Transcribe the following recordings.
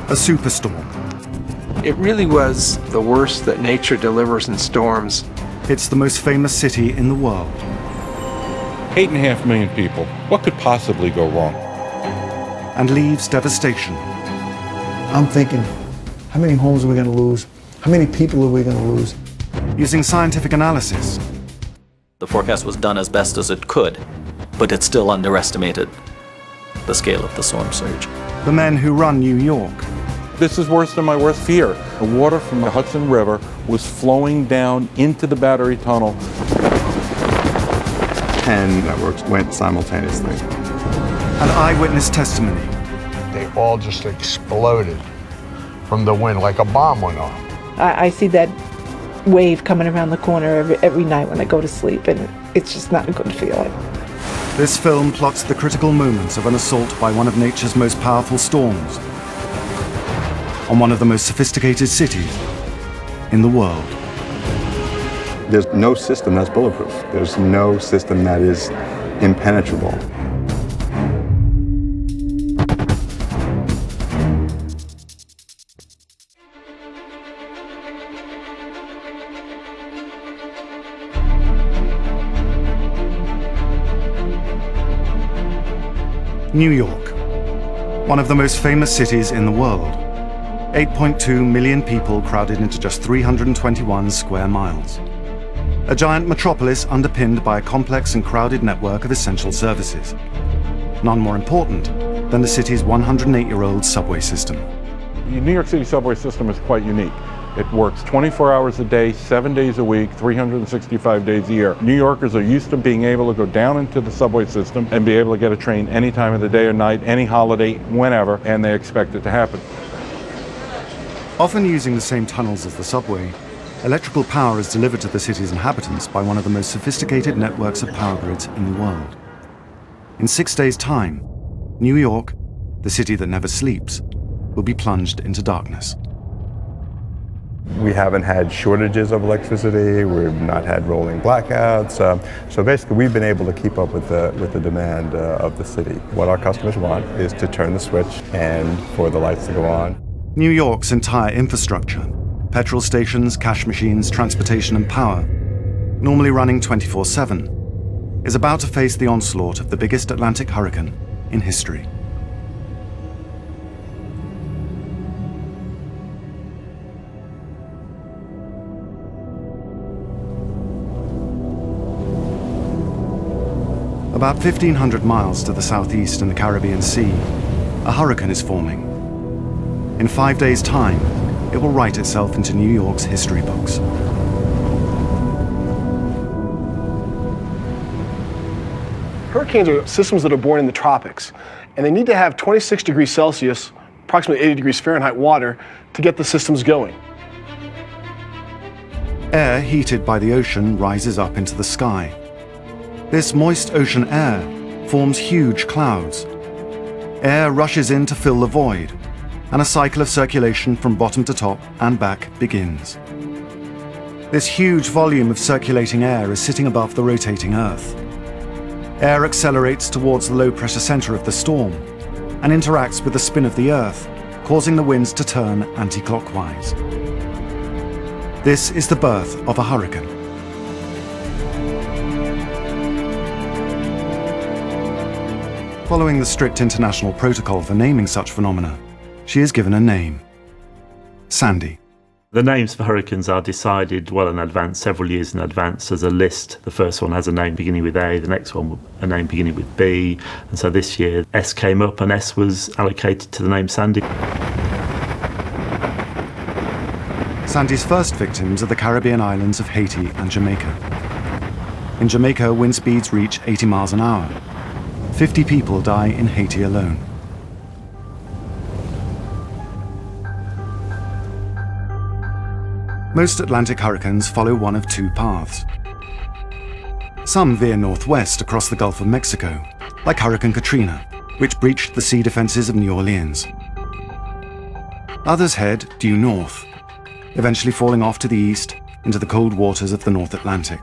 a superstorm. It really was the worst that nature delivers in storms. It's the most famous city in the world. 8.5 million people. What could possibly go wrong? And leaves devastation. I'm thinking, how many homes are we going to lose? How many people are we going to lose? Using scientific analysis. The forecast was done as best as it could, but it still underestimated the scale of the storm surge. The men who run New York. This is worse than my worst fear. The water from the Hudson River was flowing down into the Battery Tunnel. 10 networks went simultaneously. And eyewitness testimony. They all just exploded from the wind like a bomb went off. I see that wave coming around the corner every night when I go to sleep, and it's just not a good feeling. This film plots the critical moments of an assault by one of nature's most powerful storms on one of the most sophisticated cities in the world. There's no system that's bulletproof. There's no system that is impenetrable. New York, one of the most famous cities in the world. 8.2 million people crowded into just 321 square miles. A giant metropolis underpinned by a complex and crowded network of essential services. None more important than the city's 108-year-old subway system. The New York City subway system is quite unique. It works 24 hours a day, 7 days a week, 365 days a year. New Yorkers are used to being able to go down into the subway system and be able to get a train any time of the day or night, any holiday, whenever, and they expect it to happen. Often using the same tunnels as the subway, electrical power is delivered to the city's inhabitants by one of the most sophisticated networks of power grids in the world. In 6 days' time, New York, the city that never sleeps, will be plunged into darkness. We haven't had shortages of electricity. We've not had rolling blackouts. So basically, we've been able to keep up with the demand of the city. What our customers want is to turn the switch and for the lights to go on. New York's entire infrastructure, petrol stations, cash machines, transportation and power, normally running 24/7, is about to face the onslaught of the biggest Atlantic hurricane in history. About 1,500 miles to the southeast in the Caribbean Sea, a hurricane is forming. In 5 days' time, it will write itself into New York's history books. Hurricanes are systems that are born in the tropics, and they need to have 26 degrees Celsius, approximately 80 degrees Fahrenheit water, to get the systems going. Air heated by the ocean rises up into the sky. This moist ocean air forms huge clouds. Air rushes in to fill the void, and a cycle of circulation from bottom to top and back begins. This huge volume of circulating air is sitting above the rotating Earth. Air accelerates towards the low-pressure center of the storm and interacts with the spin of the Earth, causing the winds to turn anti-clockwise. This is the birth of a hurricane. Following the strict international protocol for naming such phenomena, she is given a name: Sandy. The names for hurricanes are decided well in advance, several years in advance. There's a list. The first one has a name beginning with A, the next one a name beginning with B. And so this year S came up and S was allocated to the name Sandy. Sandy's first victims are the Caribbean islands of Haiti and Jamaica. In Jamaica, wind speeds reach 80 miles an hour. 50 people die in Haiti alone. Most Atlantic hurricanes follow one of two paths. Some veer northwest across the Gulf of Mexico, like Hurricane Katrina, which breached the sea defenses of New Orleans. Others head due north, eventually falling off to the east into the cold waters of the North Atlantic.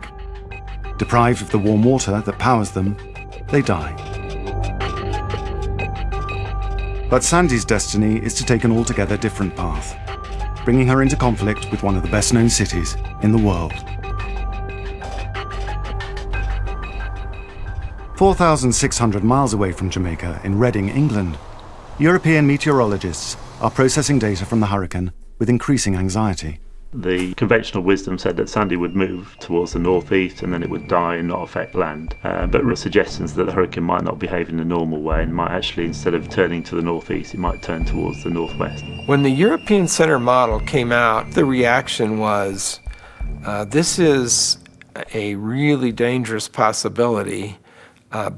Deprived of the warm water that powers them, they die. But Sandy's destiny is to take an altogether different path, bringing her into conflict with one of the best-known cities in the world. 4,600 miles away from Jamaica, in Reading, England, European meteorologists are processing data from the hurricane with increasing anxiety. The conventional wisdom said that Sandy would move towards the northeast and then it would die and not affect land. But there are suggestions that the hurricane might not behave in the normal way and might actually, instead of turning to the northeast, it might turn towards the northwest. When the European Center model came out, the reaction was, this is a really dangerous possibility,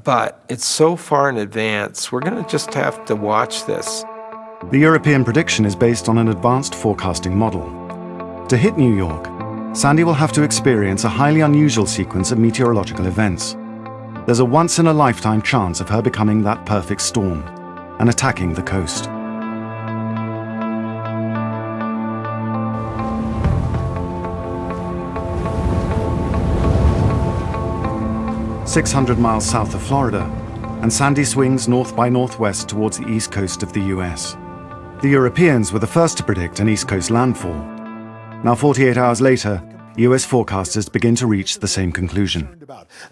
but it's so far in advance, we're going to just have to watch this. The European prediction is based on an advanced forecasting model. To hit New York, Sandy will have to experience a highly unusual sequence of meteorological events. There's a once-in-a-lifetime chance of her becoming that perfect storm and attacking the coast. "600 miles south of Florida, and Sandy swings north by northwest towards the east coast of the US. The Europeans were the first to predict an east coast landfall. Now, 48 hours later, US forecasters begin to reach the same conclusion.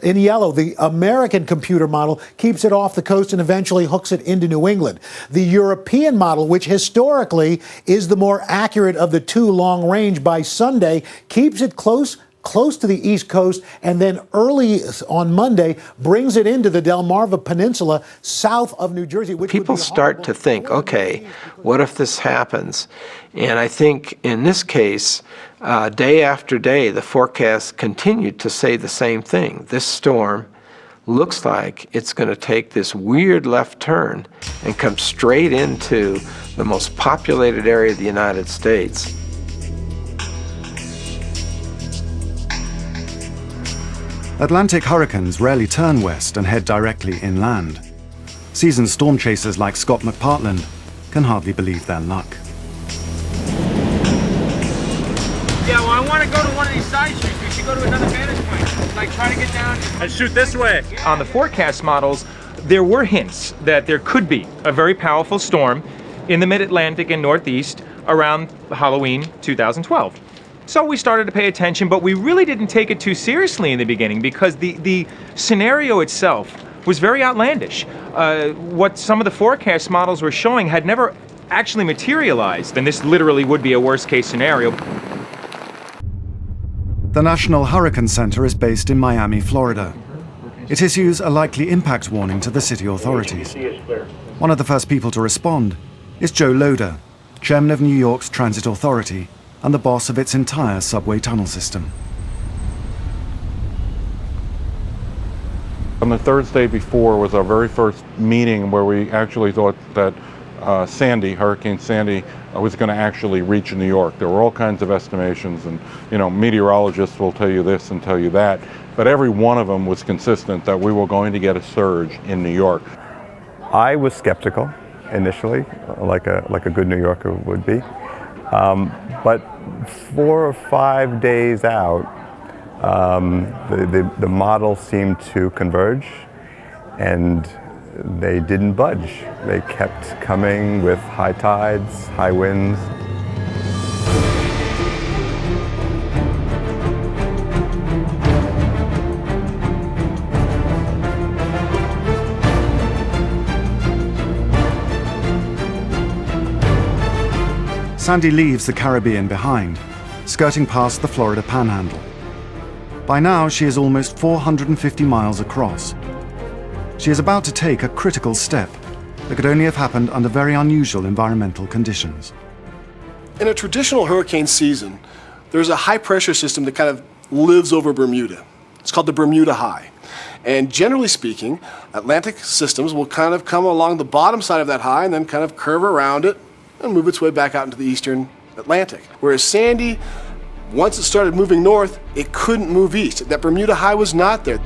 In yellow, the American computer model keeps it off the coast and eventually hooks it into New England. The European model, which historically is the more accurate of the two long range, by Sunday keeps it close to the East Coast, and then early on Monday brings it into the Delmarva Peninsula south of New Jersey. Which people start to think, okay, what if this happens? And I think in this case, day after day, the forecasts continued to say the same thing. This storm looks like it's going to take this weird left turn and come straight into the most populated area of the United States. Atlantic hurricanes rarely turn west and head directly inland. Seasoned storm chasers like Scott McPartland can hardly believe their luck. Yeah, well, I want to go to one of these side streets. We should go to another vantage point. Like, try to get down and shoot this way. On the forecast models, there were hints that there could be a very powerful storm in the mid-Atlantic and Northeast around Halloween 2012. So we started to pay attention, but we really didn't take it too seriously in the beginning because the scenario itself was very outlandish. What some of the forecast models were showing had never actually materialized, and this literally would be a worst-case scenario. The National Hurricane Center is based in Miami, Florida. It issues a likely impact warning to the city authorities. One of the first people to respond is Joe Loader, chairman of New York's Transit Authority and the boss of its entire subway tunnel system. On the Thursday before was our very first meeting where we actually thought that Hurricane Sandy, was going to actually reach New York. There were all kinds of estimations, and meteorologists will tell you this and tell you that, but every one of them was consistent that we were going to get a surge in New York. I was skeptical initially, like a good New Yorker would be. But 4 or 5 days out, the model seemed to converge, and they didn't budge. They kept coming with high tides, high winds. Sandy leaves the Caribbean behind, skirting past the Florida Panhandle. By now, she is almost 450 miles across. She is about to take a critical step that could only have happened under very unusual environmental conditions. In a traditional hurricane season, there's a high-pressure system that kind of lives over Bermuda. It's called the Bermuda High. And generally speaking, Atlantic systems will kind of come along the bottom side of that high and then kind of curve around it and move its way back out into the eastern Atlantic. Whereas Sandy, once it started moving north, it couldn't move east. That Bermuda High was not there.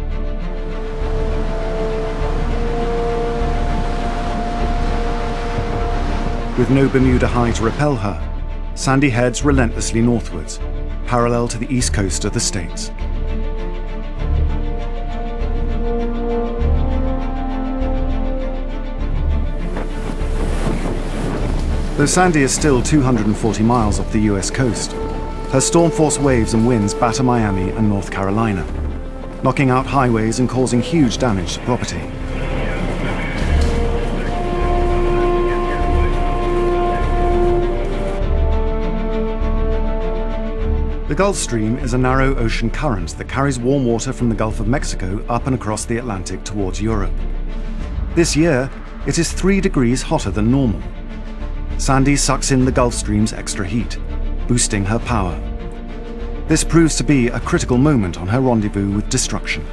With no Bermuda High to repel her, Sandy heads relentlessly northwards, parallel to the east coast of the States. Though Sandy is still 240 miles off the US coast, her storm-force waves and winds batter Miami and North Carolina, knocking out highways and causing huge damage to property. The Gulf Stream is a narrow ocean current that carries warm water from the Gulf of Mexico up and across the Atlantic towards Europe. This year, it is 3 degrees hotter than normal. Sandy sucks in the Gulf Stream's extra heat, boosting her power. This proves to be a critical moment on her rendezvous with destruction.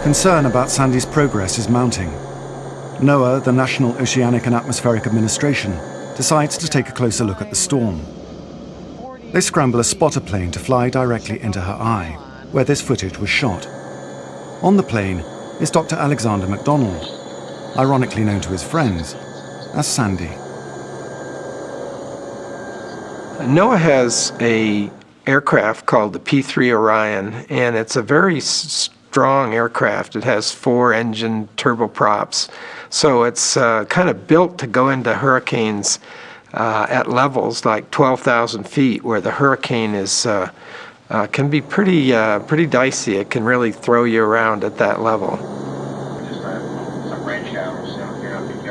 Concern about Sandy's progress is mounting. NOAA, the National Oceanic and Atmospheric Administration, decides to take a closer look at the storm. They scramble a spotter plane to fly directly into her eye, where this footage was shot. On the plane is Dr. Alexander McDonald, ironically known to his friends as Sandy. NOAA has an aircraft called the P-3 Orion, and it's a very strong aircraft. It has 4-engine turboprops, so it's kind of built to go into hurricanes at levels like 12,000 feet, where the hurricane is can be pretty dicey. It can really throw you around at that level.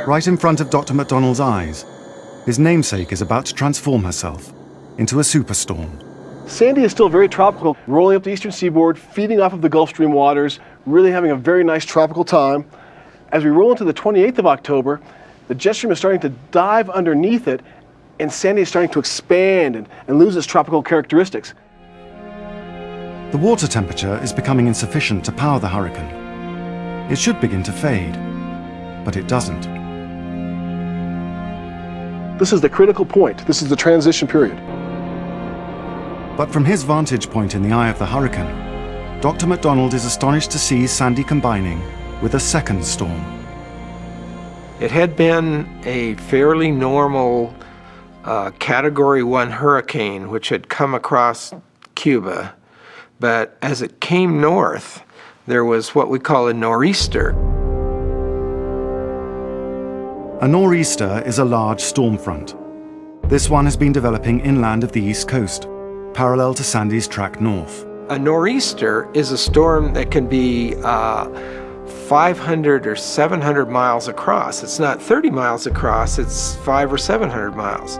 Right in front of Dr. McDonald's eyes, his namesake is about to transform herself into a superstorm. Sandy is still very tropical, rolling up the eastern seaboard, feeding off of the Gulf Stream waters, really having a very nice tropical time. As we roll into the 28th of October, the jet stream is starting to dive underneath it, and Sandy is starting to expand and lose its tropical characteristics. The water temperature is becoming insufficient to power the hurricane. It should begin to fade, but it doesn't. This is the critical point. This is the transition period. But from his vantage point in the eye of the hurricane, Dr. McDonald is astonished to see Sandy combining with a second storm. It had been a fairly normal Category 1 hurricane which had come across Cuba, but as it came north, there was what we call a nor'easter. A nor'easter is a large storm front. This one has been developing inland of the east coast, parallel to Sandy's track north. A nor'easter is a storm that can be 500 or 700 miles across. It's not 30 miles across, it's 500 or 700 miles.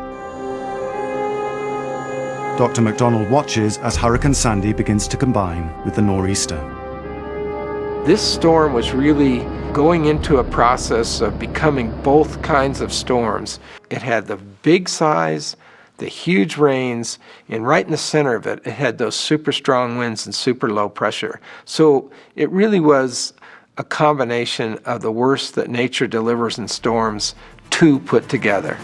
Dr. McDonald watches as Hurricane Sandy begins to combine with the nor'easter. This storm was really going into a process of becoming both kinds of storms. It had the big size, the huge rains, and right in the center of it, it had those super strong winds and super low pressure. So it really was a combination of the worst that nature delivers in storms, two put together.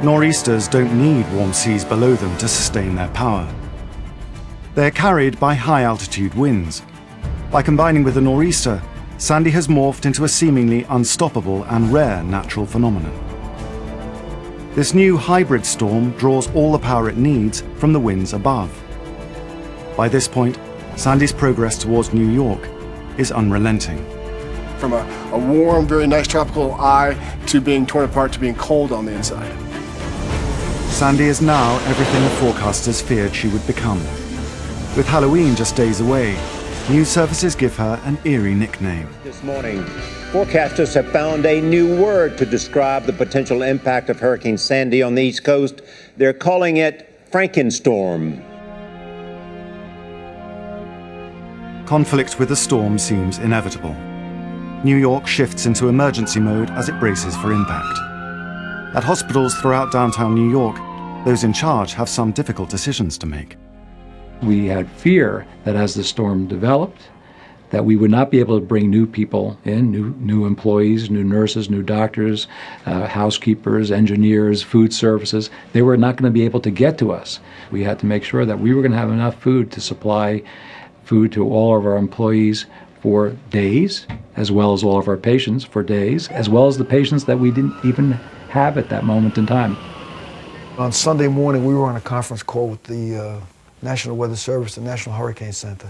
Nor'easters don't need warm seas below them to sustain their power. They're carried by high-altitude winds. By combining with the nor'easter, Sandy has morphed into a seemingly unstoppable and rare natural phenomenon. This new hybrid storm draws all the power it needs from the winds above. By this point, Sandy's progress towards New York is unrelenting. From a warm, very nice tropical eye to being torn apart to being cold on the inside. Sandy is now everything the forecasters feared she would become. With Halloween just days away, news services give her an eerie nickname. This morning, forecasters have found a new word to describe the potential impact of Hurricane Sandy on the East Coast. They're calling it Frankenstorm. Conflict with the storm seems inevitable. New York shifts into emergency mode as it braces for impact. At hospitals throughout downtown New York, those in charge have some difficult decisions to make. We had fear that as the storm developed, that we would not be able to bring new people in, new employees, new nurses, new doctors, housekeepers, engineers, food services. They were not going to be able to get to us. We had to make sure that we were going to have enough food to supply food to all of our employees for days, as well as all of our patients for days, as well as the patients that we didn't even have at that moment in time. On Sunday morning, we were on a conference call with the National Weather Service, the National Hurricane Center.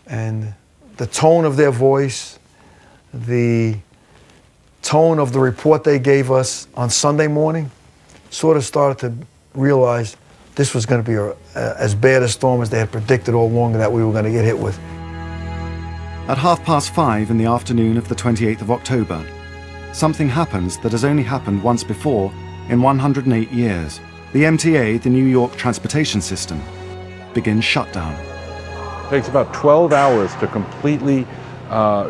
And the tone of their voice, the tone of the report they gave us on Sunday morning, sort of started to realize this was going to be as bad a storm as they had predicted all along that we were going to get hit with. At 5:30 in the afternoon of the 28th of October, something happens that has only happened once before in 108 years. The MTA, the New York transportation system, begins shutdown. It takes about 12 hours to completely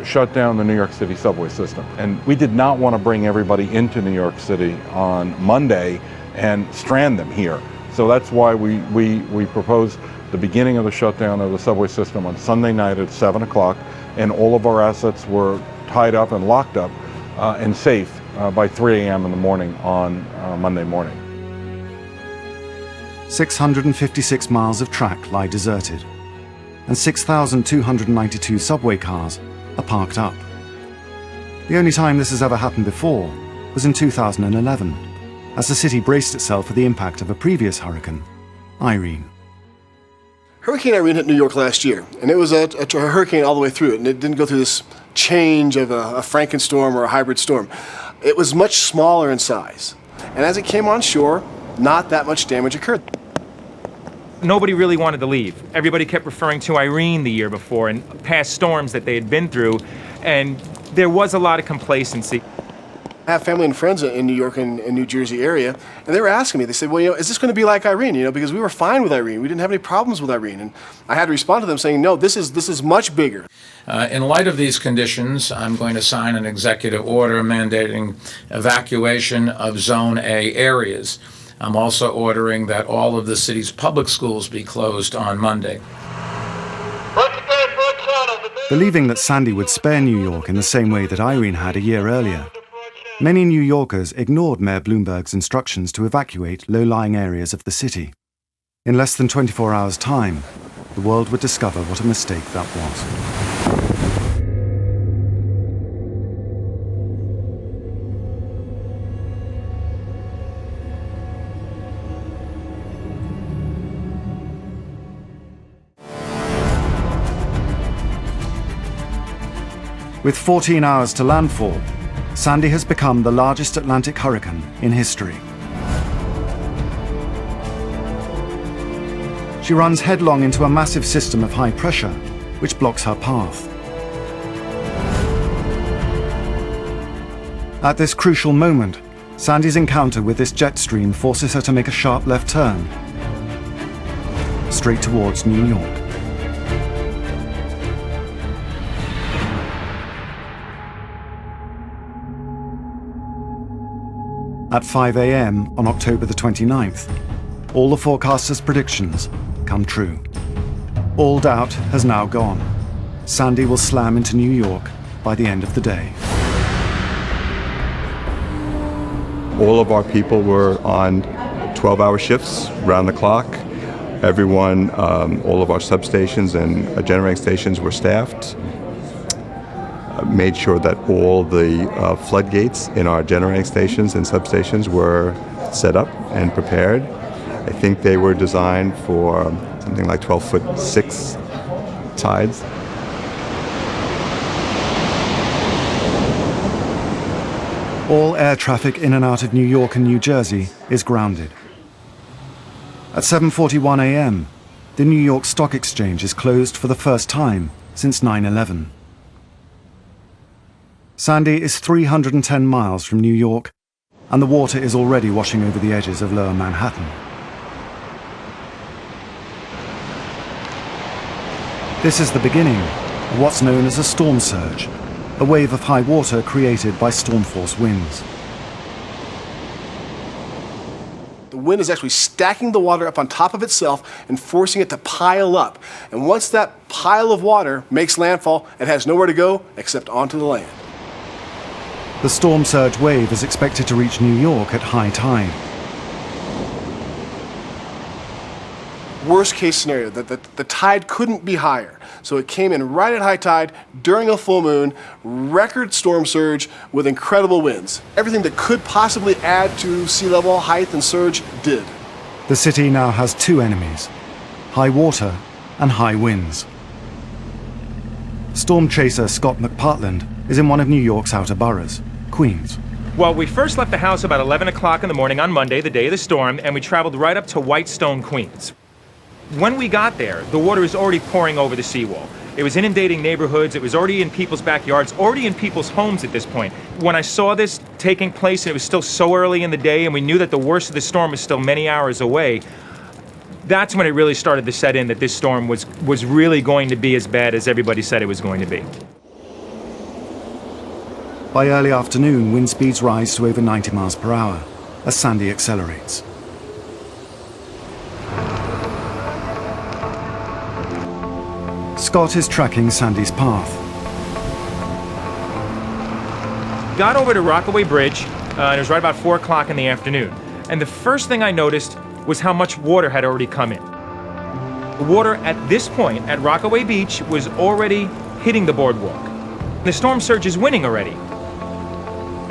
shut down the New York City subway system. And we did not want to bring everybody into New York City on Monday and strand them here. So that's why we proposed the beginning of the shutdown of the subway system on Sunday night at 7 o'clock, and all of our assets were tied up and locked up and safe by 3 a.m. in the morning on Monday morning. 656 miles of track lie deserted, and 6,292 subway cars are parked up. The only time this has ever happened before was in 2011, as the city braced itself for the impact of a previous hurricane, Irene. Hurricane Irene hit New York last year, and it was a hurricane all the way through it, and it didn't go through this change of a Frankenstorm or a hybrid storm. It was much smaller in size, and as it came on shore, not that much damage occurred. Nobody really wanted to leave. Everybody kept referring to Irene the year before and past storms that they had been through, and there was a lot of complacency. I have family and friends in New York and New Jersey area, and they were asking me, they said, well, is this going to be like Irene? Because we were fine with Irene. We didn't have any problems with Irene. And I had to respond to them saying, no, this is much bigger. In light of these conditions, I'm going to sign an executive order mandating evacuation of Zone A areas. I'm also ordering that all of the city's public schools be closed on Monday. Believing that Sandy would spare New York in the same way that Irene had a year earlier, many New Yorkers ignored Mayor Bloomberg's instructions to evacuate low-lying areas of the city. In less than 24 hours' time, the world would discover what a mistake that was. With 14 hours to landfall, Sandy has become the largest Atlantic hurricane in history. She runs headlong into a massive system of high pressure, which blocks her path. At this crucial moment, Sandy's encounter with this jet stream forces her to make a sharp left turn, straight towards New York. At 5 a.m. on October the 29th, all the forecasters' predictions come true. All doubt has now gone. Sandy will slam into New York by the end of the day. All of our people were on 12-hour shifts, round the clock. Everyone, all of our substations and generating stations were staffed. Made sure that all the floodgates in our generating stations and substations were set up and prepared. I think they were designed for something like 12'6" tides. All air traffic in and out of New York and New Jersey is grounded. At 7:41 a.m., the New York Stock Exchange is closed for the first time since 9/11. Sandy is 310 miles from New York, and the water is already washing over the edges of lower Manhattan. This is the beginning of what's known as a storm surge, a wave of high water created by storm force winds. The wind is actually stacking the water up on top of itself and forcing it to pile up. And once that pile of water makes landfall, it has nowhere to go except onto the land. The storm surge wave is expected to reach New York at high tide. Worst case scenario, the tide couldn't be higher. So it came in right at high tide during a full moon, record storm surge with incredible winds. Everything that could possibly add to sea level height and surge did. The city now has two enemies, high water and high winds. Storm chaser Scott McPartland is in one of New York's outer boroughs, Queens. Well, we first left the house about 11 o'clock in the morning on Monday, the day of the storm, and we traveled right up to Whitestone, Queens. When we got there, the water was already pouring over the seawall. It was inundating neighborhoods, it was already in people's backyards, already in people's homes at this point. When I saw this taking place, and it was still so early in the day, and we knew that the worst of the storm was still many hours away, that's when it really started to set in that this storm was really going to be as bad as everybody said it was going to be. By early afternoon, wind speeds rise to over 90 miles per hour as Sandy accelerates. Scott is tracking Sandy's path. Got over to Rockaway Bridge, and it was right about 4 o'clock in the afternoon. And the first thing I noticed was how much water had already come in. The water at this point at Rockaway Beach was already hitting the boardwalk. The storm surge is winning already.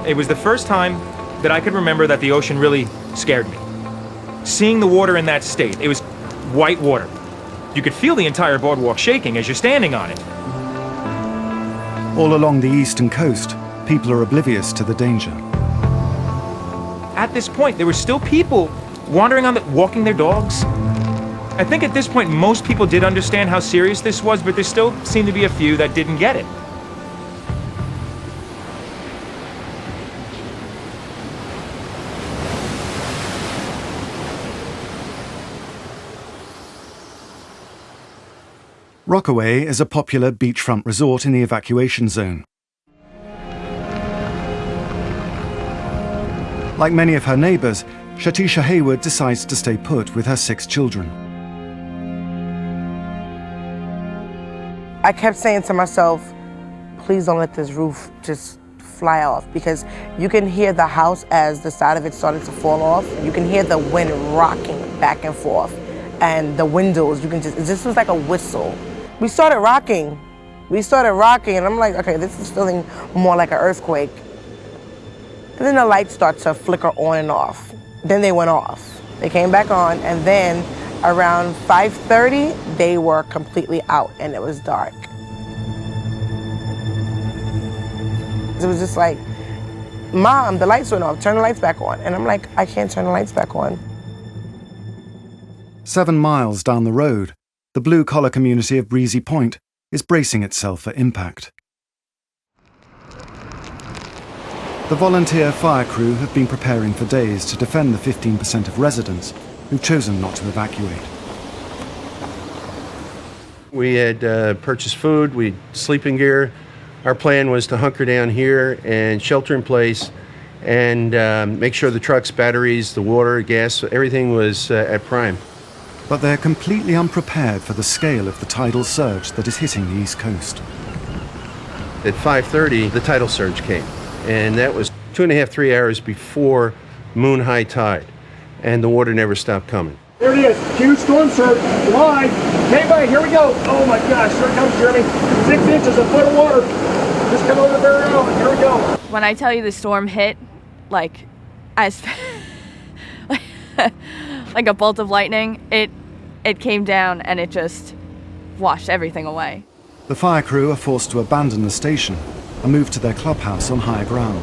It was the first time that I could remember that the ocean really scared me. Seeing the water in that state, it was white water. You could feel the entire boardwalk shaking as you're standing on it. All along the eastern coast, people are oblivious to the danger. At this point, there were still people wandering walking their dogs. I think at this point, most people did understand how serious this was, but there still seemed to be a few that didn't get it. Rockaway is a popular beachfront resort in the evacuation zone. Like many of her neighbors, Shatisha Hayward decides to stay put with her 6 children. I kept saying to myself, please don't let this roof just fly off, because you can hear the house as the side of it started to fall off. You can hear the wind rocking back and forth, and the windows, it just was like a whistle. We started rocking, and I'm like, okay, this is feeling more like an earthquake. And then the lights start to flicker on and off. Then they went off. They came back on, and then around 5:30, they were completely out, and it was dark. It was just like, Mom, the lights went off, turn the lights back on. And I'm like, I can't turn the lights back on. 7 miles down the road, the blue-collar community of Breezy Point is bracing itself for impact. The volunteer fire crew have been preparing for days to defend the 15% of residents who've chosen not to evacuate. We had purchased food, sleeping gear. Our plan was to hunker down here and shelter in place and make sure the trucks, batteries, the water, gas, everything was at prime. But they're completely unprepared for the scale of the tidal surge that is hitting the East Coast. At 5:30, the tidal surge came, and that was 2.5, 3 hours before moon high tide, and the water never stopped coming. There it is, huge storm surge, live. Hey, buddy, here we go. Oh my gosh, here it comes, Jeremy. 6 inches, a foot of water. Just come over the barrel, and here we go. When I tell you the storm hit, like a bolt of lightning, it came down and it just washed everything away. The fire crew are forced to abandon the station and move to their clubhouse on higher ground.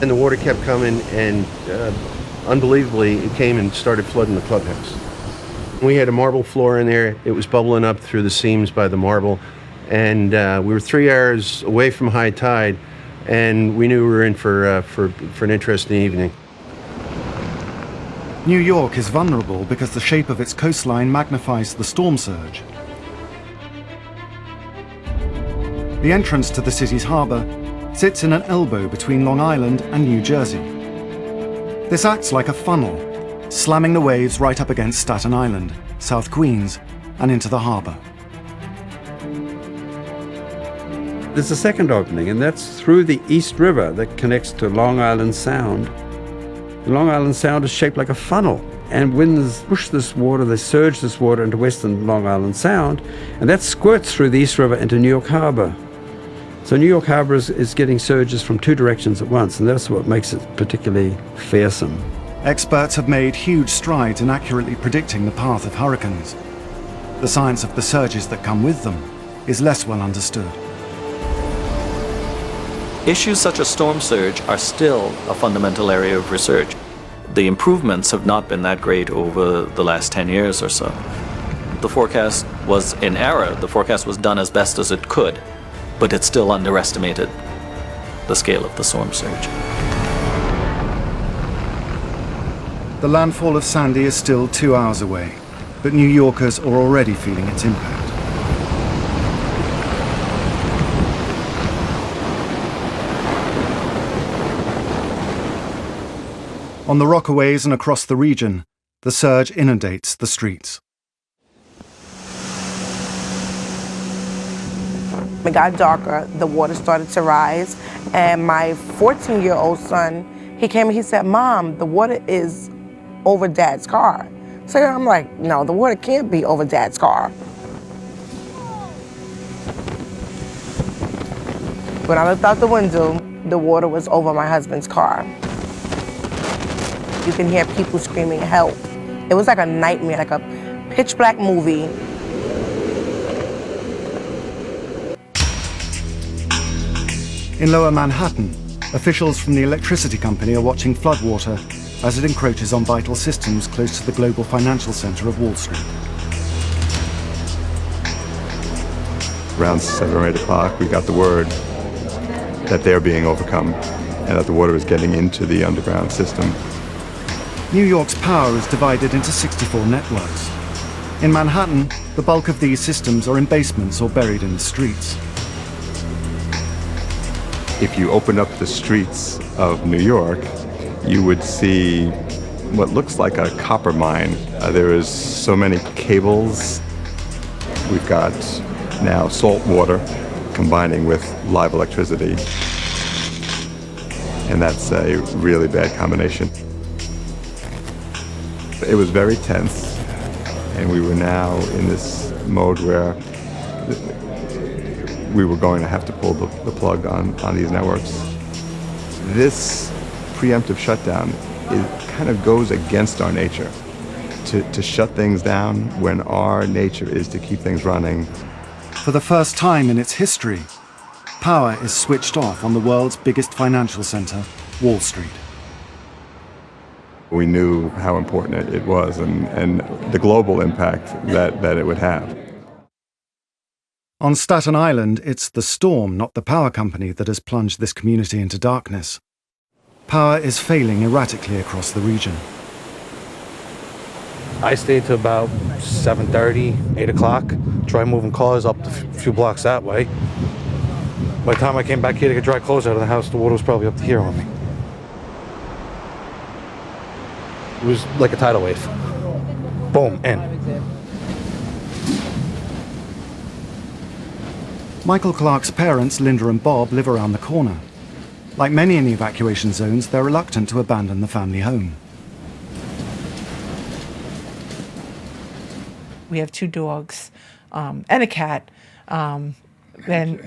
And the water kept coming, and unbelievably, it came and started flooding the clubhouse. We had a marble floor in there. It was bubbling up through the seams by the marble, and we were 3 hours away from high tide, and we knew we were in for an interesting evening. New York is vulnerable because the shape of its coastline magnifies the storm surge. The entrance to the city's harbor sits in an elbow between Long Island and New Jersey. This acts like a funnel, slamming the waves right up against Staten Island, South Queens, and into the harbor. There's a second opening, and that's through the East River that connects to Long Island Sound. Long Island Sound is shaped like a funnel, and winds push this water, they surge this water into western Long Island Sound, and that squirts through the East River into New York Harbor. So New York Harbor is getting surges from 2 directions at once, and that's what makes it particularly fearsome. Experts have made huge strides in accurately predicting the path of hurricanes. The science of the surges that come with them is less well understood. Issues such as storm surge are still a fundamental area of research. The improvements have not been that great over the last 10 years or so. The forecast was in error. The forecast was done as best as it could, but it still underestimated the scale of the storm surge. The landfall of Sandy is still 2 hours away, but New Yorkers are already feeling its impact. On the Rockaways and across the region, the surge inundates the streets. It got darker, the water started to rise, and my 14-year-old son, he came and he said, "Mom, the water is over Dad's car." So I'm like, no, the water can't be over Dad's car. When I looked out the window, the water was over my husband's car. You can hear people screaming, "Help." It was like a nightmare, like a pitch black movie. In Lower Manhattan, officials from the electricity company are watching floodwater as it encroaches on vital systems close to the global financial center of Wall Street. Around 7 or 8 o'clock, we got the word that they're being overcome and that the water is getting into the underground system. New York's power is divided into 64 networks. In Manhattan, the bulk of these systems are in basements or buried in the streets. If you open up the streets of New York, you would see what looks like a copper mine. There is so many cables. We've got now salt water combining with live electricity. And that's a really bad combination. It was very tense, and we were now in this mode where we were going to have to pull the plug on these networks. This preemptive shutdown, it kind of goes against our nature to shut things down when our nature is to keep things running. For the first time in its history, power is switched off on the world's biggest financial center, Wall Street. We knew how important it was and the global impact that it would have. On Staten Island, it's the storm, not the power company, that has plunged this community into darkness. Power is failing erratically across the region. I stayed to about 7:30, 8 o'clock, tried moving cars up a few blocks that way. By the time I came back here to get dry clothes out of the house, the water was probably up to here on me. It was like a tidal wave. Boom, in. Michael Clark's parents, Linda and Bob, live around the corner. Like many in the evacuation zones, they're reluctant to abandon the family home. We have 2 dogs and a cat. And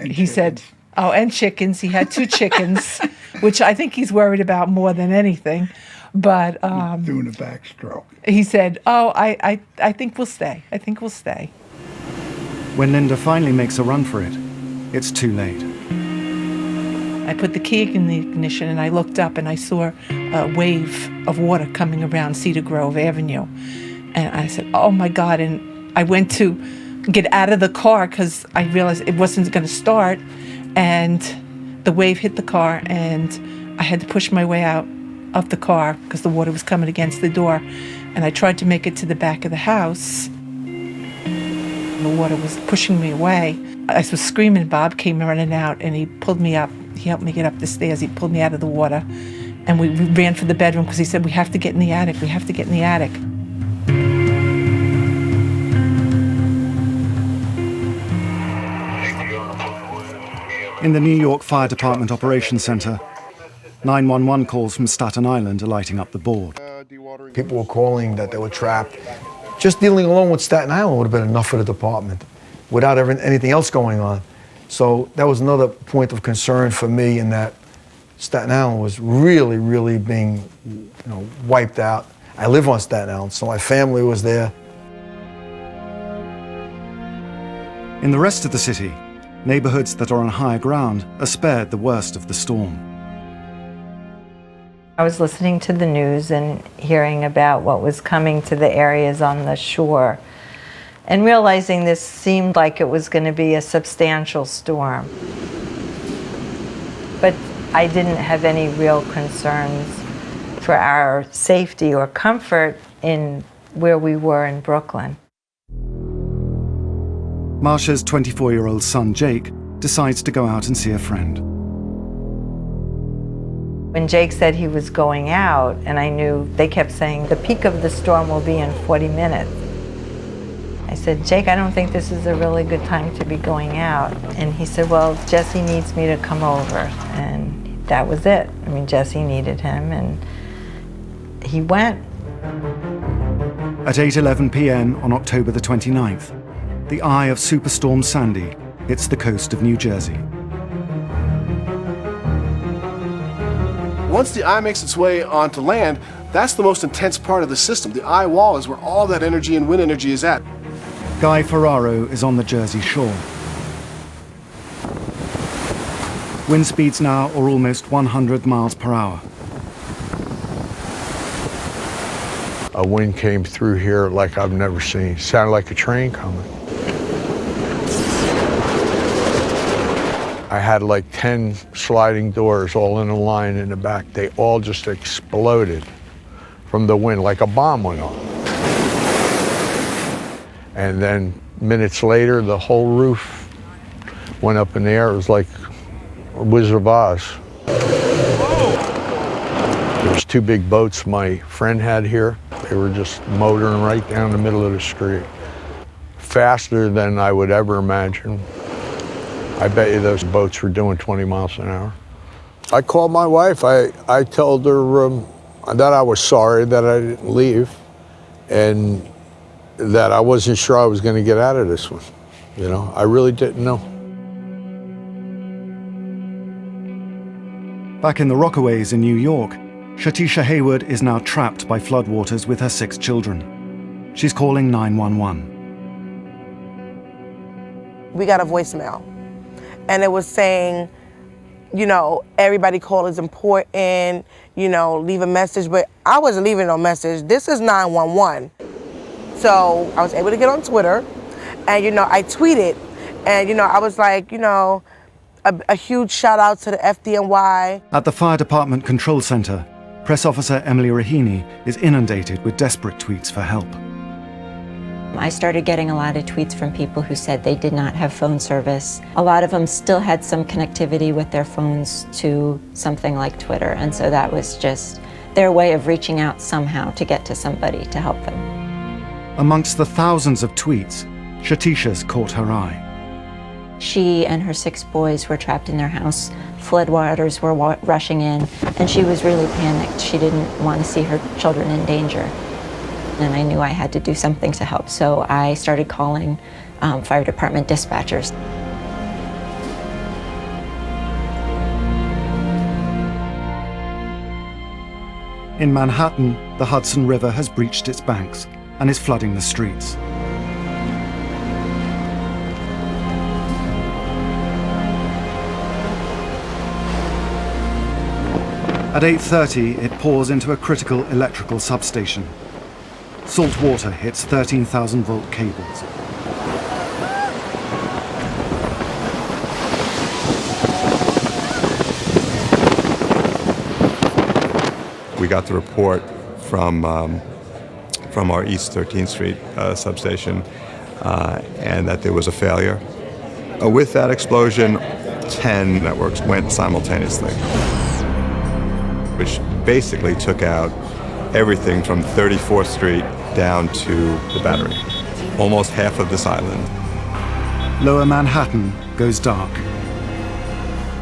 he said, oh, and chickens. He had 2 chickens, which I think he's worried about more than anything. But doing a backstroke. He said, oh, I think we'll stay. I think we'll stay. When Linda finally makes a run for it, it's too late. I put the key in the ignition and I looked up and I saw a wave of water coming around Cedar Grove Avenue. And I said, oh my God. And I went to get out of the car because I realized it wasn't going to start. And the wave hit the car and I had to push my way out of the car because the water was coming against the door. And I tried to make it to the back of the house. The water was pushing me away. I was screaming. Bob came running out and he pulled me up. He helped me get up the stairs. He pulled me out of the water. And we ran for the bedroom because he said, we have to get in the attic. We have to get in the attic. In the New York Fire Department Operations Center, 911 calls from Staten Island are lighting up the board. People were calling that they were trapped. Just dealing alone with Staten Island would have been enough for the department without anything else going on. So that was another point of concern for me, in that Staten Island was really, really being, wiped out. I live on Staten Island, so my family was there. In the rest of the city, neighborhoods that are on higher ground are spared the worst of the storm. I was listening to the news and hearing about what was coming to the areas on the shore and realizing this seemed like it was going to be a substantial storm. But I didn't have any real concerns for our safety or comfort in where we were in Brooklyn. Marsha's 24-year-old son, Jake, decides to go out and see a friend. When Jake said he was going out, and I knew, they kept saying, the peak of the storm will be in 40 minutes. I said, Jake, I don't think this is a really good time to be going out. And he said, well, Jesse needs me to come over. And that was it. I mean, Jesse needed him, and he went. At 8:11 p.m. on October the 29th, the eye of Superstorm Sandy hits the coast of New Jersey. Once the eye makes its way onto land, that's the most intense part of the system. The eye wall is where all that energy and wind energy is at. Guy Ferraro is on the Jersey shore. Wind speeds now are almost 100 miles per hour. A wind came through here like I've never seen. Sounded like a train coming. I had like 10 sliding doors all in a line in the back. They all just exploded from the wind like a bomb went off. And then minutes later, the whole roof went up in the air. It was like a Wizard of Oz. There was 2 big boats my friend had here. They were just motoring right down the middle of the street. Faster than I would ever imagine. I bet you those boats were doing 20 miles an hour. I called my wife. I told her that I was sorry that I didn't leave and that I wasn't sure I was going to get out of this one. You know, I really didn't know. Back in the Rockaways in New York, Shatisha Hayward is now trapped by floodwaters with her 6 children. She's calling 911. We got a voicemail, and it was saying, you know, everybody call is important, you know, leave a message, but I wasn't leaving no message. This is 911. So I was able to get on Twitter, and, you know, I tweeted, and, you know, I was like, you know, a huge shout out to the FDNY. At the Fire Department Control Center, Press Officer Emily Raheny is inundated with desperate tweets for help. I started getting a lot of tweets from people who said they did not have phone service. A lot of them still had some connectivity with their phones to something like Twitter, and so that was just their way of reaching out somehow to get to somebody to help them. Amongst the thousands of tweets, Shatisha's caught her eye. She and her 6 boys were trapped in their house. Floodwaters were rushing in, and she was really panicked. She didn't want to see her children in danger. And I knew I had to do something to help, so I started calling fire department dispatchers. In Manhattan, the Hudson River has breached its banks and is flooding the streets. At 8:30, it pours into a critical electrical substation. Salt water hits 13,000-volt cables. We got the report from our East 13th Street substation and that there was a failure. With that explosion, 10 networks went simultaneously, which basically took out everything from 34th Street down to the Battery, almost half of this island. Lower Manhattan goes dark.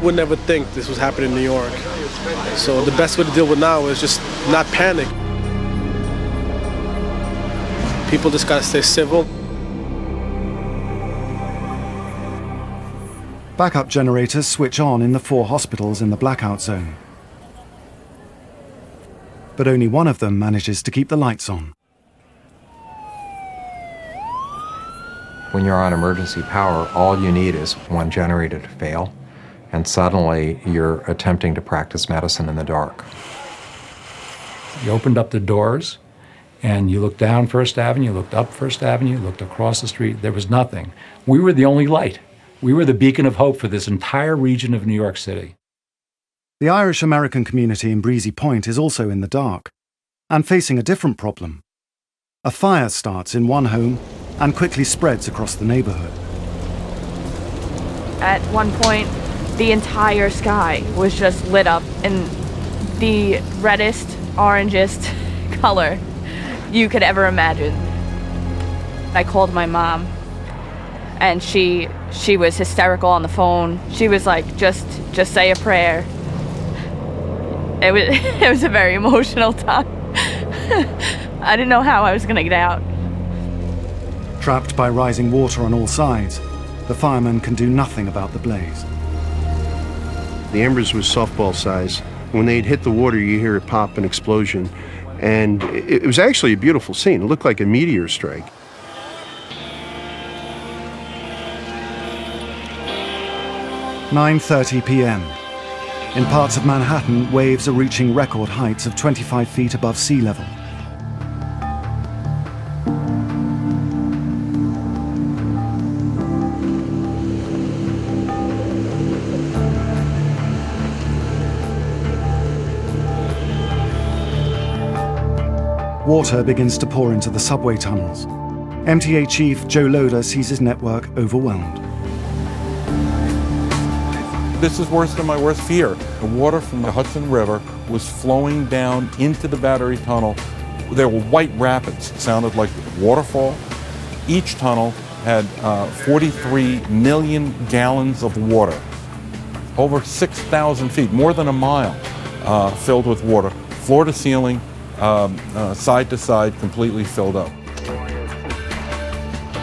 Would never think this was happening in New York. So the best way to deal with now is just not panic. People just gotta stay civil. Backup generators switch on in the 4 hospitals in the blackout zone. But only one of them manages to keep the lights on. When you're on emergency power, all you need is one generator to fail, and suddenly you're attempting to practice medicine in the dark. You opened up the doors, and you looked down First Avenue, you looked up First Avenue, you looked across the street. There was nothing. We were the only light. We were the beacon of hope for this entire region of New York City. The Irish-American community in Breezy Point is also in the dark, and facing a different problem. A fire starts in one home and quickly spreads across the neighborhood. At one point, the entire sky was just lit up in the reddest, orangest color you could ever imagine. I called my mom, and she was hysterical on the phone. She was like, just say a prayer. It was a very emotional time. I didn't know how I was gonna get out. Trapped by rising water on all sides, the firemen can do nothing about the blaze. The embers was softball size. When they'd hit the water, you hear it pop, an explosion. And it was actually a beautiful scene. It looked like a meteor strike. "9:30 p.m. In parts of Manhattan, waves are reaching record heights of 25 feet above sea level. Water begins to pour into the subway tunnels. MTA chief Joe Loader sees his network overwhelmed. This is worse than my worst fear. The water from the Hudson River was flowing down into the Battery Tunnel. There were white rapids. It sounded like a waterfall. Each tunnel had 43 million gallons of water. Over 6,000 feet, more than a mile, filled with water. Floor to ceiling, side to side, completely filled up.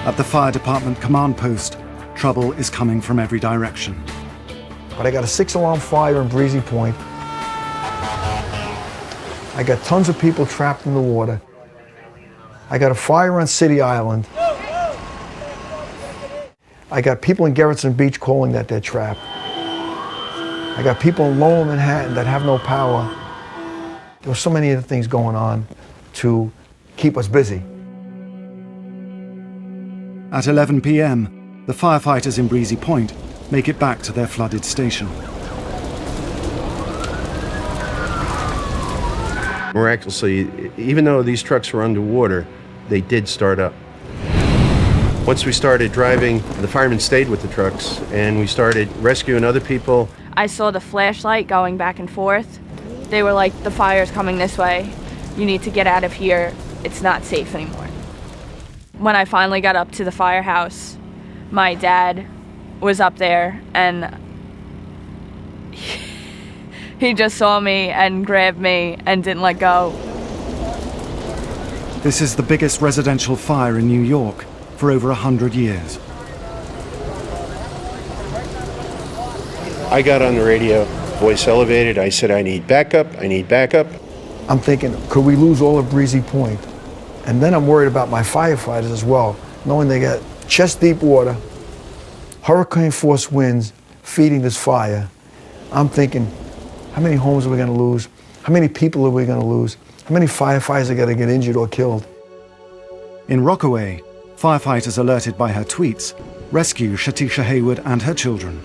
At the fire department command post, trouble is coming from every direction. But I got a 6-alarm fire in Breezy Point. I got tons of people trapped in the water. I got a fire on City Island. I got people in Gerritsen Beach calling that they're trapped. I got people in Lower Manhattan that have no power. There were so many other things going on to keep us busy. At 11 p.m., the firefighters in Breezy Point make it back to their flooded station. Miraculously, even though these trucks were underwater, they did start up. Once we started driving, the firemen stayed with the trucks, and we started rescuing other people. I saw the flashlight going back and forth. They were like, the fire's coming this way. You need to get out of here. It's not safe anymore. When I finally got up to the firehouse, my dad was up there, and he just saw me and grabbed me and didn't let go. This is the biggest residential fire in New York for over 100 years. I got on the radio, voice elevated. I said, I need backup, I need backup. I'm thinking, could we lose all of Breezy Point? And then I'm worried about my firefighters as well, knowing they got chest-deep water, hurricane-force winds feeding this fire. I'm thinking, how many homes are we going to lose? How many people are we going to lose? How many firefighters are going to get injured or killed? In Rockaway, firefighters alerted by her tweets rescue Shatisha Hayward and her children.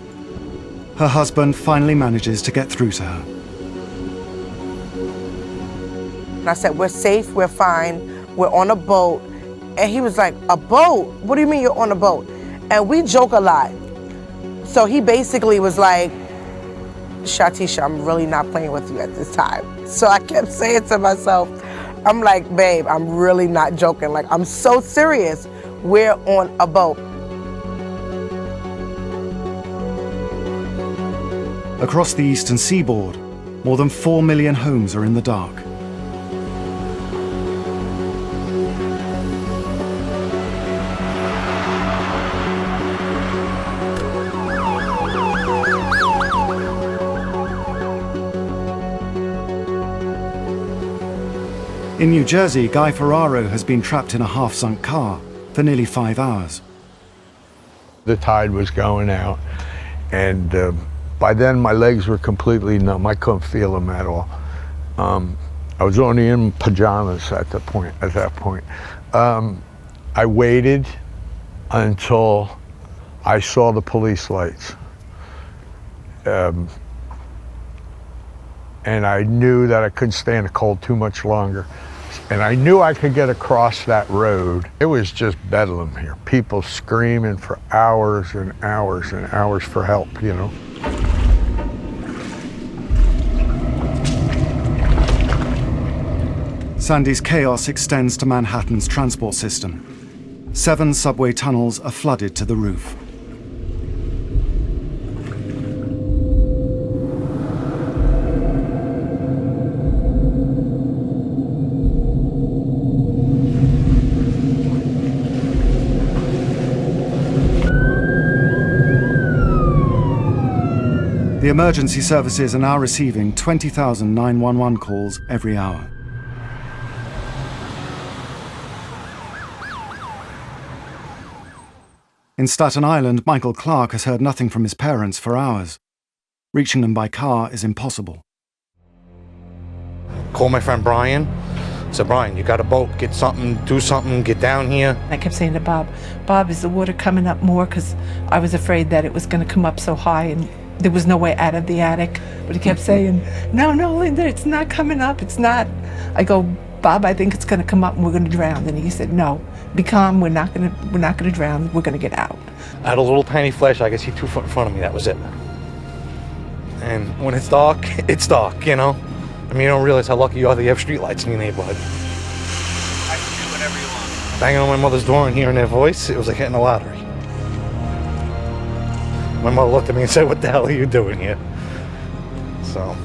Her husband finally manages to get through to her. And I said, we're safe, we're fine, we're on a boat. And he was like, a boat? What do you mean you're on a boat? And we joke a lot. So he basically was like, Shatisha, I'm really not playing with you at this time. So I kept saying to myself, I'm like, babe, I'm really not joking. Like, I'm so serious. We're on a boat. Across the eastern seaboard, more than 4 million homes are in the dark. In New Jersey, Guy Ferraro has been trapped in a half-sunk car for nearly 5 hours. The tide was going out, and by then my legs were completely numb. I couldn't feel them at all. I was only in pajamas at that point. I waited until I saw the police lights. And I knew that I couldn't stand the cold too much longer. And I knew I could get across that road. It was just bedlam here. People screaming for hours and hours and hours for help, you know. Sandy's chaos extends to Manhattan's transport system. 7 subway tunnels are flooded to the roof. The emergency services are now receiving 20,000 911 calls every hour. In Staten Island, Michael Clark has heard nothing from his parents for hours. Reaching them by car is impossible. Call my friend Brian. Said, Brian, you got a boat, get something, do something, get down here. I kept saying to Bob, Bob, is the water coming up more? Because I was afraid that it was going to come up so high and there was no way out of the attic. But he kept saying, no, Linda, it's not coming up, it's not. I go, Bob, I think it's going to come up and we're going to drown. And he said, no, be calm, we're not going to drown, we're going to get out. I had a little tiny flash, I could see 2 foot in front of me, that was it. And when it's dark, you know? I mean, you don't realize how lucky you are that you have streetlights in your neighborhood. I can do whatever you want. Banging on my mother's door and hearing their voice, it was like hitting the lottery. My mother looked at me and said, what the hell are you doing here? So.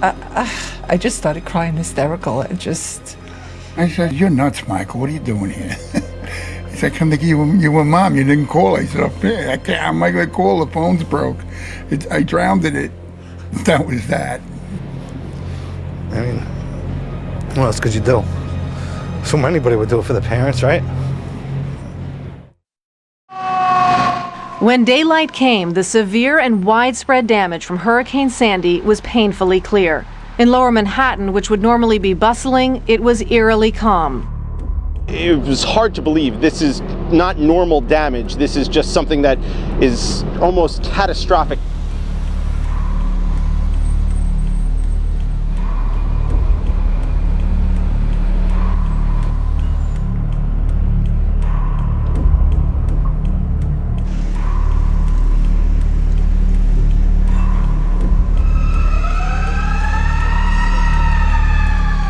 I just started crying hysterical. I said, you're nuts, Michael. What are you doing here? He said, come to you were Mom. You didn't call. I said, I can't. I'm not going to call. The phone's broke. I drowned in it. That was that. I mean, what else could you do? So anybody would do it for the parents, right? When daylight came, the severe and widespread damage from Hurricane Sandy was painfully clear. In lower Manhattan, which would normally be bustling, it was eerily calm. It was hard to believe this is not normal damage. This is just something that is almost catastrophic.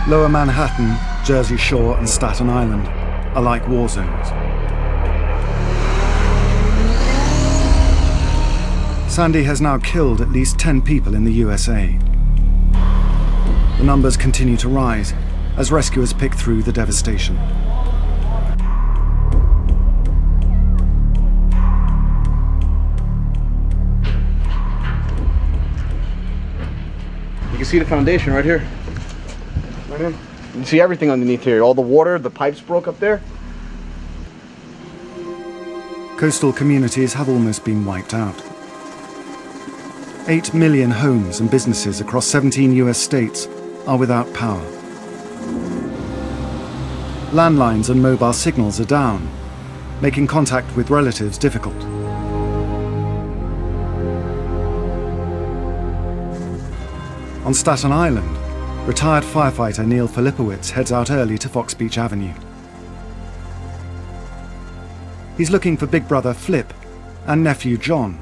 Lower Manhattan, Jersey Shore, and Staten Island are like war zones. Sandy has now killed at least 10 people in the USA. The numbers continue to rise as rescuers pick through the devastation. You can see the foundation right here. Right in. You can see everything underneath here. All the water, the pipes broke up there. Coastal communities have almost been wiped out. 8 million homes and businesses across 17 US states are without power. Landlines and mobile signals are down, making contact with relatives difficult. On Staten Island, retired firefighter Neil Filipowicz heads out early to Fox Beach Avenue. He's looking for big brother Flip and nephew John,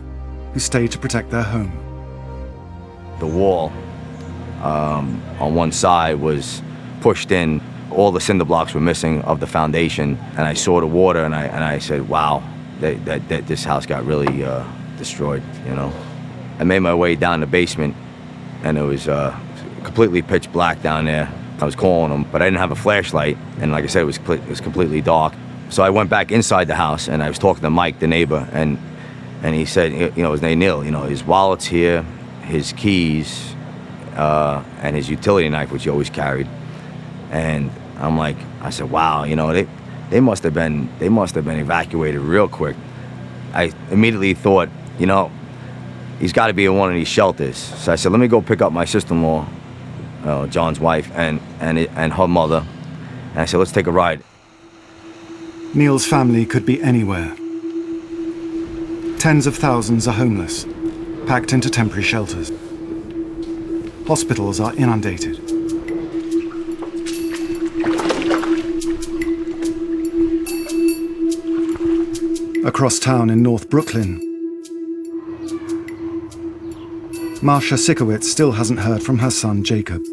who stayed to protect their home. The wall on one side was pushed in. All the cinder blocks were missing of the foundation, and I saw the water, and I said, wow, that this house got really destroyed, you know. I made my way down the basement, and it was completely pitch black down there. I was calling them, but I didn't have a flashlight, and like I said, it was completely dark. So I went back inside the house, and I was talking to Mike, the neighbor, and he said, you know, his name Neil, you know, his wallet's here, his keys, and his utility knife, which he always carried. And I'm like, I said, wow, you know, they must have been evacuated real quick. I immediately thought, you know, he's got to be in one of these shelters. So I said, let me go pick up my sister-in-law, John's wife, and her mother. And I said, let's take a ride. Neil's family could be anywhere. Tens of thousands are homeless, packed into temporary shelters. Hospitals are inundated. Across town in North Brooklyn, Marcia Sikowitz still hasn't heard from her son, Jacob.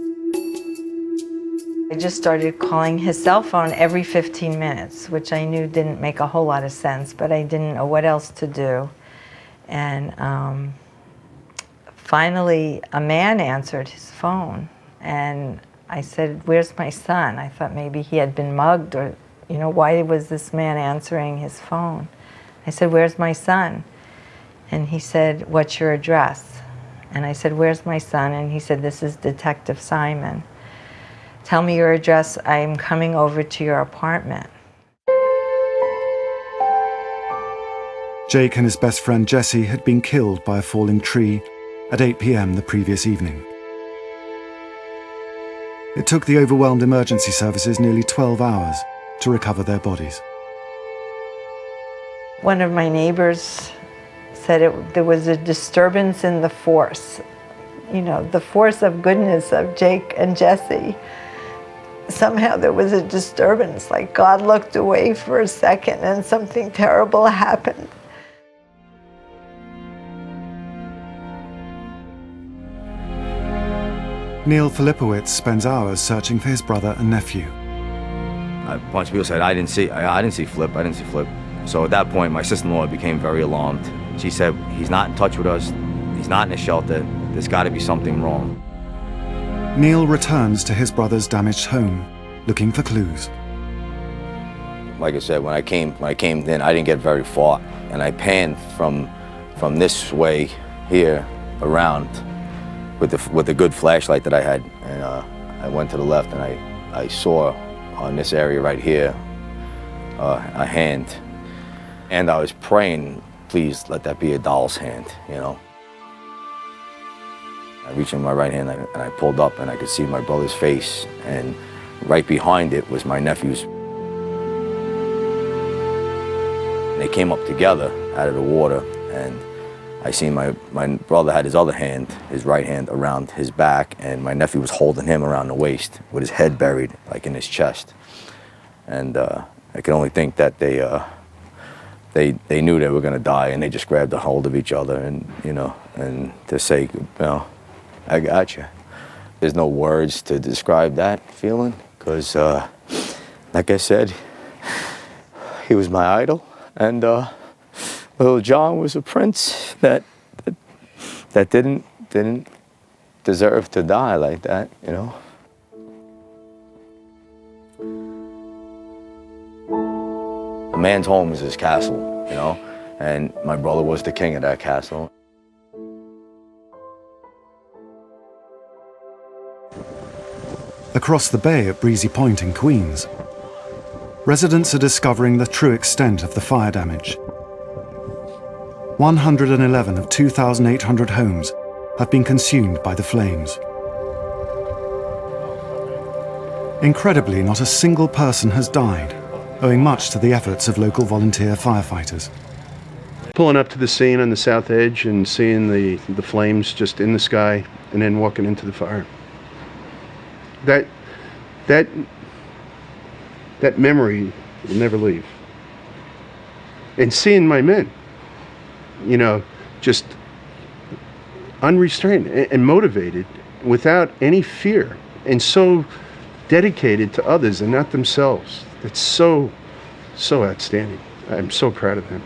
I just started calling his cell phone every 15 minutes, which I knew didn't make a whole lot of sense, but I didn't know what else to do. And finally, a man answered his phone, and I said, "Where's my son?" I thought maybe he had been mugged, or, you know, why was this man answering his phone? I said, "Where's my son?" And he said, "What's your address?" And I said, "Where's my son?" And he said, "This is Detective Simon. Tell me your address. I'm coming over to your apartment." Jake and his best friend Jesse had been killed by a falling tree at 8 p.m. the previous evening. It took the overwhelmed emergency services nearly 12 hours to recover their bodies. One of my neighbors said there was a disturbance in the force, you know, the force of goodness of Jake and Jesse. Somehow there was a disturbance, like God looked away for a second and something terrible happened. Neil Filipowicz spends hours searching for his brother and nephew. A bunch of people said, I didn't see Flip. So at that point, my sister-in-law became very alarmed. She said, he's not in touch with us. He's not in a shelter. There's got to be something wrong. Neil returns to his brother's damaged home, looking for clues. Like I said, when I came in, I didn't get very far, and I panned from this way here around with the good flashlight that I had, and I went to the left, and I saw on this area right here a hand, and I was praying, please let that be a doll's hand, you know. I reached in my right hand and I pulled up, and I could see my brother's face, and right behind it was my nephew's. They came up together out of the water, and I seen my brother had his other hand, his right hand, around his back, and my nephew was holding him around the waist with his head buried, like in his chest. And I could only think that they knew they were going to die, and they just grabbed a hold of each other, and, you know, and to say, you know, I got you. There's no words to describe that feeling, because, like I said, he was my idol, and little John was a prince that didn't deserve to die like that, you know. A man's home is his castle, you know, and my brother was the king of that castle. Across the bay at Breezy Point in Queens, residents are discovering the true extent of the fire damage. 111 of 2,800 homes have been consumed by the flames. Incredibly, not a single person has died, owing much to the efforts of local volunteer firefighters. Pulling up to the scene on the south edge and seeing the flames just in the sky, and then walking into the fire. That memory will never leave. And seeing my men, you know, just unrestrained and motivated without any fear, and so dedicated to others and not themselves. It's so outstanding. I'm so proud of them.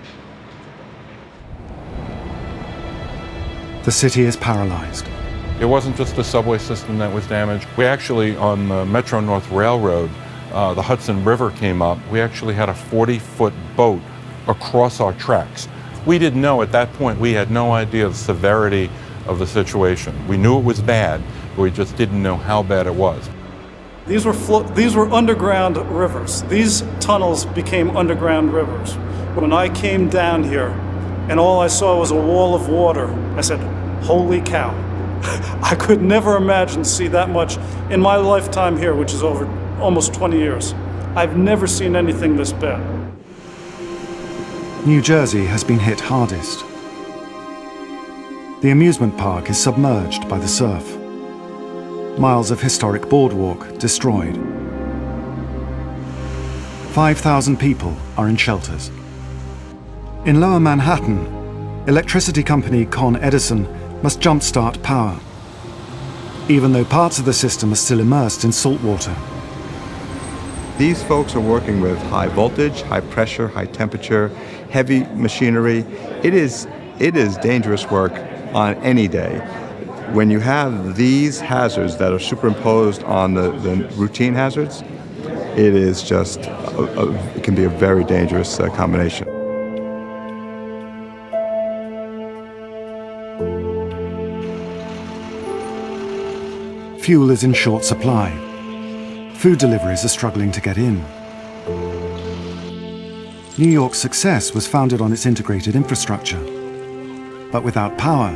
The city is paralyzed. It wasn't just the subway system that was damaged. We actually, on the Metro North Railroad, the Hudson River came up. We actually had a 40-foot boat across our tracks. We didn't know at that point, we had no idea of the severity of the situation. We knew it was bad, but we just didn't know how bad it was. These were underground rivers. These tunnels became underground rivers. When I came down here, and all I saw was a wall of water. I said, holy cow. I could never imagine to see that much in my lifetime here, which is over almost 20 years. I've never seen anything this bad. New Jersey has been hit hardest. The amusement park is submerged by the surf. Miles of historic boardwalk destroyed. 5,000 people are in shelters. In Lower Manhattan, electricity company Con Edison must jumpstart power, even though parts of the system are still immersed in salt water. These folks are working with high voltage, high pressure, high temperature, heavy machinery. It is dangerous work on any day. When you have these hazards that are superimposed on the routine hazards, it is just, it can be a very dangerous combination. Fuel is in short supply. Food deliveries are struggling to get in. New York's success was founded on its integrated infrastructure. But without power,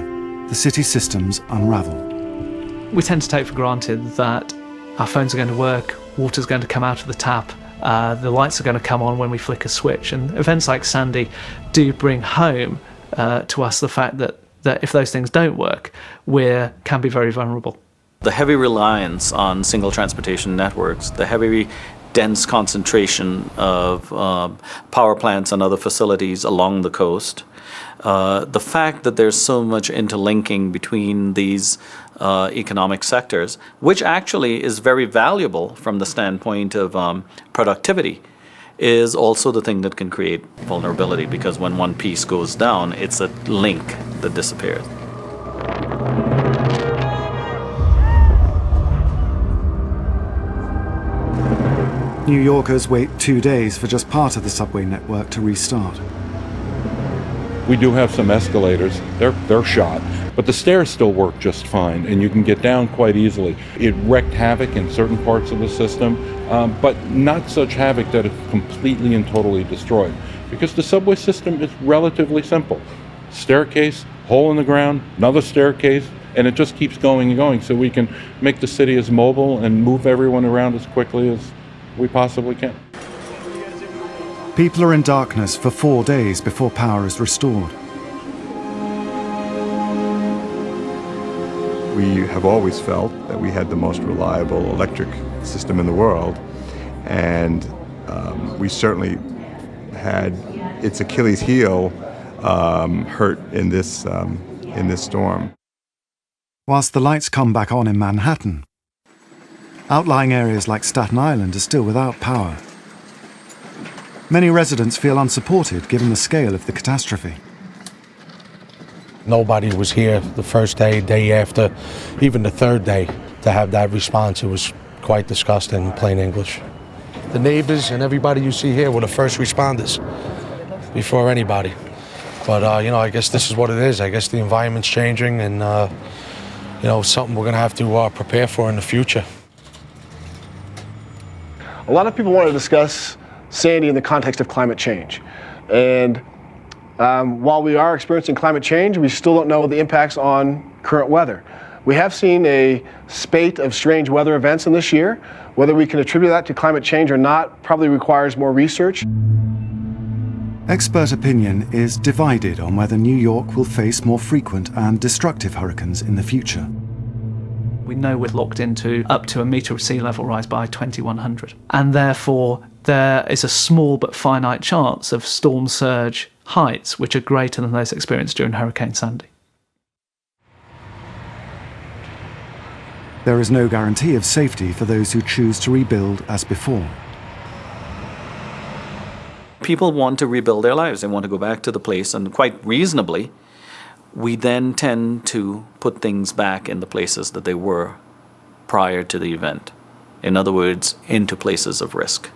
the city systems unravel. We tend to take for granted that our phones are going to work, water's going to come out of the tap, the lights are going to come on when we flick a switch. And events like Sandy do bring home to us the fact that if those things don't work, we can be very vulnerable. The heavy reliance on single transportation networks, the heavy dense concentration of power plants and other facilities along the coast, the fact that there's so much interlinking between these economic sectors, which actually is very valuable from the standpoint of productivity, is also the thing that can create vulnerability, because when one piece goes down, it's a link that disappears. New Yorkers wait 2 days for just part of the subway network to restart. We do have some escalators. They're shot, but the stairs still work just fine, and you can get down quite easily. It wreaked havoc in certain parts of the system, but not such havoc that it's completely and totally destroyed, because the subway system is relatively simple. Staircase, hole in the ground, another staircase, and it just keeps going and going, so we can make the city as mobile and move everyone around as quickly as we possibly can. People are in darkness for 4 days before power is restored. We have always felt that we had the most reliable electric system in the world, and we certainly had its Achilles heel hurt in this storm. Whilst the lights come back on in Manhattan, outlying areas like Staten Island are still without power. Many residents feel unsupported given the scale of the catastrophe. Nobody was here the first day, day after, even the third day. To have that response, it was quite disgusting in plain English. The neighbors and everybody you see here were the first responders before anybody. But, I guess this is what it is. I guess the environment's changing, and, something we're going to have to prepare for in the future. A lot of people want to discuss Sandy in the context of climate change. And while we are experiencing climate change, we still don't know the impacts on current weather. We have seen a spate of strange weather events in this year. Whether we can attribute that to climate change or not probably requires more research. Expert opinion is divided on whether New York will face more frequent and destructive hurricanes in the future. We know we're locked into up to a metre of sea level rise by 2100. And therefore, there is a small but finite chance of storm surge heights which are greater than those experienced during Hurricane Sandy. There is no guarantee of safety for those who choose to rebuild as before. People want to rebuild their lives. They want to go back to the place, and quite reasonably, we then tend to put things back in the places that they were prior to the event. In other words, into places of risk.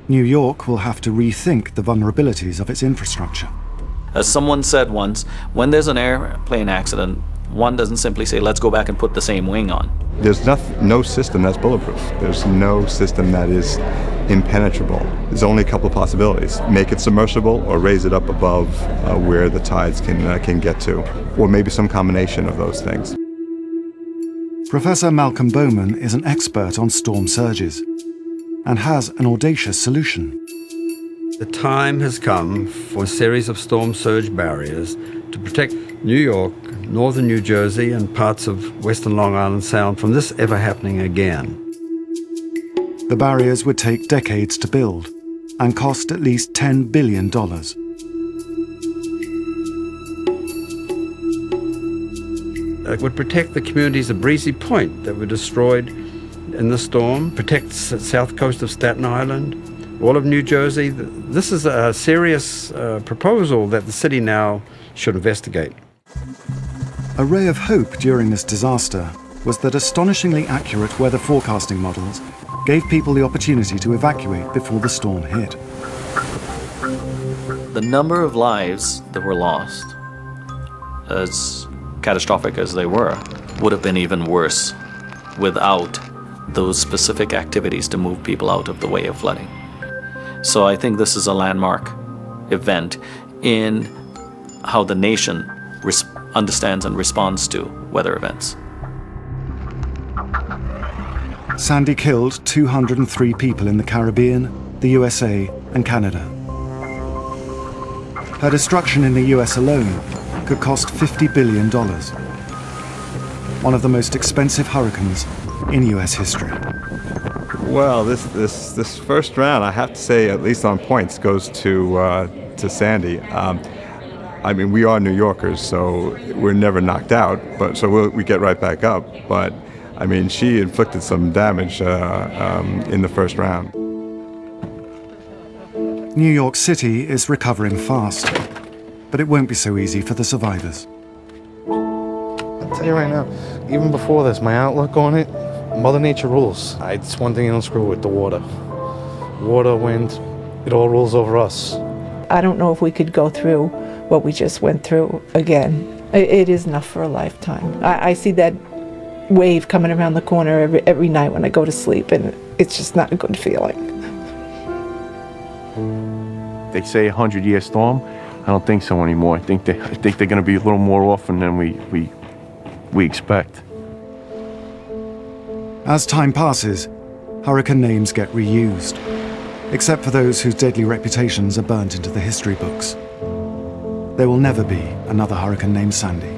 New York will have to rethink the vulnerabilities of its infrastructure. As someone said once, when there's an airplane accident, One doesn't simply say, let's go back and put the same wing on. There's no system that's bulletproof. There's no system that is impenetrable. There's only a couple of possibilities. Make it submersible or raise it up above where the tides can get to, or maybe some combination of those things. Professor Malcolm Bowman is an expert on storm surges and has an audacious solution. The time has come for a series of storm surge barriers to protect New York, northern New Jersey, and parts of western Long Island Sound from this ever happening again. The barriers would take decades to build and cost at least $10 billion. It would protect the communities of Breezy Point that were destroyed in the storm, protect the south coast of Staten Island, all of New Jersey. This is a serious proposal that the city now should investigate. A ray of hope during this disaster was that astonishingly accurate weather forecasting models gave people the opportunity to evacuate before the storm hit. The number of lives that were lost, as catastrophic as they were, would have been even worse without those specific activities to move people out of the way of flooding. So I think this is a landmark event in how the nation understands and responds to weather events. Sandy killed 203 people in the Caribbean, the USA, and Canada. Her destruction in the US alone could cost $50 billion. One of the most expensive hurricanes in US history. Well, this first round, I have to say, at least on points, goes to Sandy. I mean, we are New Yorkers, so we're never knocked out, but so we get right back up. But I mean, she inflicted some damage in the first round. New York City is recovering fast, but it won't be so easy for the survivors. I'll tell you right now, even before this, my outlook on it, Mother Nature rules. It's one thing you don't screw with, the water. Water, wind, it all rules over us. I don't know if we could go through what we just went through again. It is enough for a lifetime. I see that wave coming around the corner every night when I go to sleep, and it's just not a good feeling. They say 100-year storm. I don't think so anymore. I think they're going to be a little more often than we expect. As time passes, hurricane names get reused, except for those whose deadly reputations are burnt into the history books. There will never be another hurricane named Sandy.